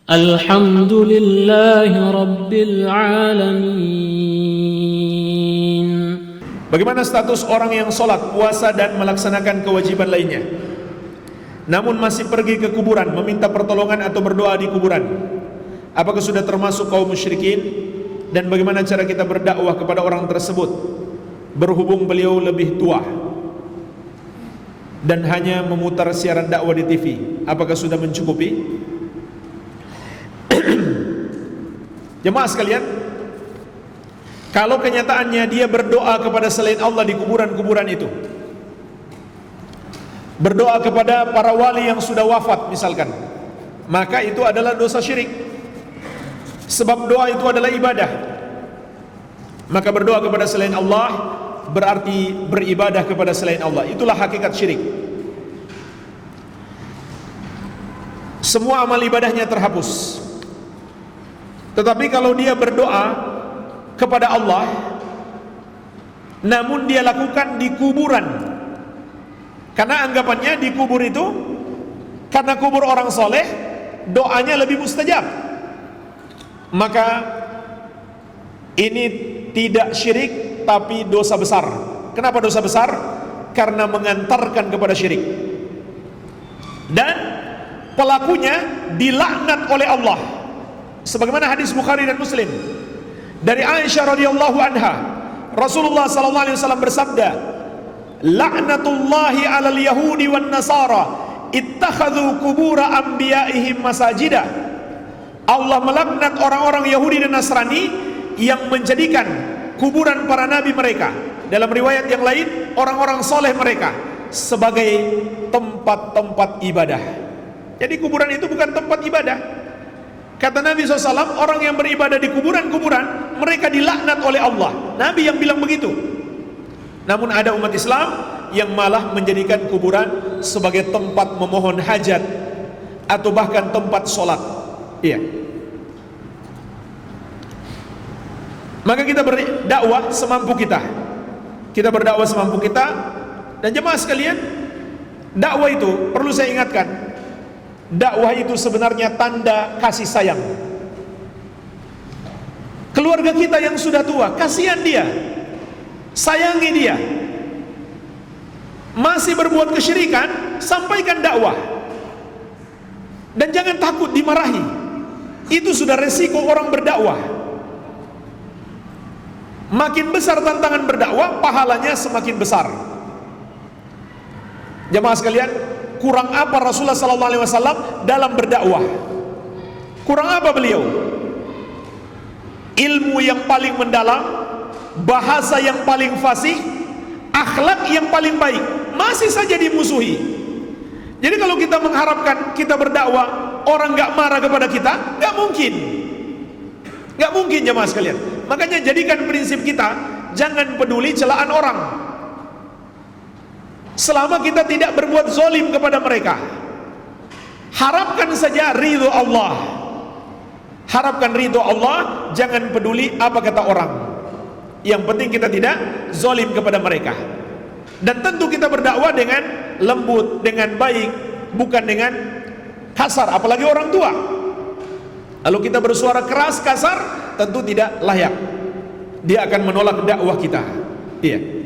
Alhamdulillahi Rabbil Alamin. Bagaimana status orang yang sholat, puasa dan melaksanakan kewajiban lainnya, namun masih pergi ke kuburan meminta pertolongan atau berdoa di kuburan? Apakah sudah termasuk kaum musyrikin? Dan bagaimana cara kita berdakwah kepada orang tersebut, berhubung beliau lebih tua dan hanya memutar siaran dakwah di TV? Apakah sudah mencukupi? Jemaah sekalian, kalau kenyataannya dia berdoa kepada selain Allah di kuburan-kuburan itu, berdoa kepada para wali yang sudah wafat misalkan, maka itu adalah dosa syirik. Sebab doa itu adalah ibadah. Maka berdoa kepada selain Allah berarti beribadah kepada selain Allah. Itulah hakikat syirik. Semua amal ibadahnya terhapus. Tetapi kalau dia berdoa kepada Allah, namun dia lakukan di kuburan, karena anggapannya di kubur itu, karena kubur orang soleh, doanya lebih mustajab, maka ini tidak syirik tapi dosa besar. Kenapa dosa besar? Karena mengantarkan kepada syirik, dan pelakunya dilaknat oleh Allah. Sebagaimana hadis Bukhari dan Muslim dari Aisyah radhiyallahu anha, Rasulullah sallallahu alaihi wasallam bersabda, "La'natullahi 'alal yahudi wan nasara ittakhadhu qubura anbiya'ihim masajida." Allah melaknat orang-orang Yahudi dan Nasrani yang menjadikan kuburan para nabi mereka, dalam riwayat yang lain orang-orang soleh mereka, sebagai tempat-tempat ibadah. Jadi kuburan itu bukan tempat ibadah. Kata Nabi SAW, orang yang beribadah di kuburan-kuburan, mereka dilaknat oleh Allah. Nabi yang bilang begitu. Namun ada umat Islam yang malah menjadikan kuburan sebagai tempat memohon hajat, atau bahkan tempat sholat. Iya. Maka kita berdakwah semampu kita. Kita berdakwah semampu kita. Dan jemaah sekalian, dakwah itu perlu saya ingatkan, dakwah itu sebenarnya tanda kasih sayang. Keluarga kita yang sudah tua, kasihan dia, sayangi dia. Masih berbuat kesyirikan, sampaikan dakwah. Dan jangan takut dimarahi. Itu sudah resiko orang berdakwah. Makin besar tantangan berdakwah, pahalanya semakin besar. Jemaah sekalian, kurang apa Rasulullah SAW dalam berdakwah? Kurang apa beliau? Ilmu yang paling mendalam, bahasa yang paling fasih, akhlak yang paling baik, masih saja dimusuhi. Jadi kalau kita mengharapkan kita berdakwah orang gak marah kepada kita, gak mungkin. Gak mungkin jemaah sekalian. Makanya jadikan prinsip kita, jangan peduli celaan orang, selama kita tidak berbuat zalim kepada mereka. Harapkan saja ridho Allah. Harapkan ridho Allah, jangan peduli apa kata orang. Yang penting kita tidak zalim kepada mereka. Dan tentu kita berdakwah dengan lembut, dengan baik, bukan dengan kasar, apalagi orang tua. Lalu kita bersuara keras, kasar, tentu tidak layak. Dia akan menolak dakwah kita. Iya.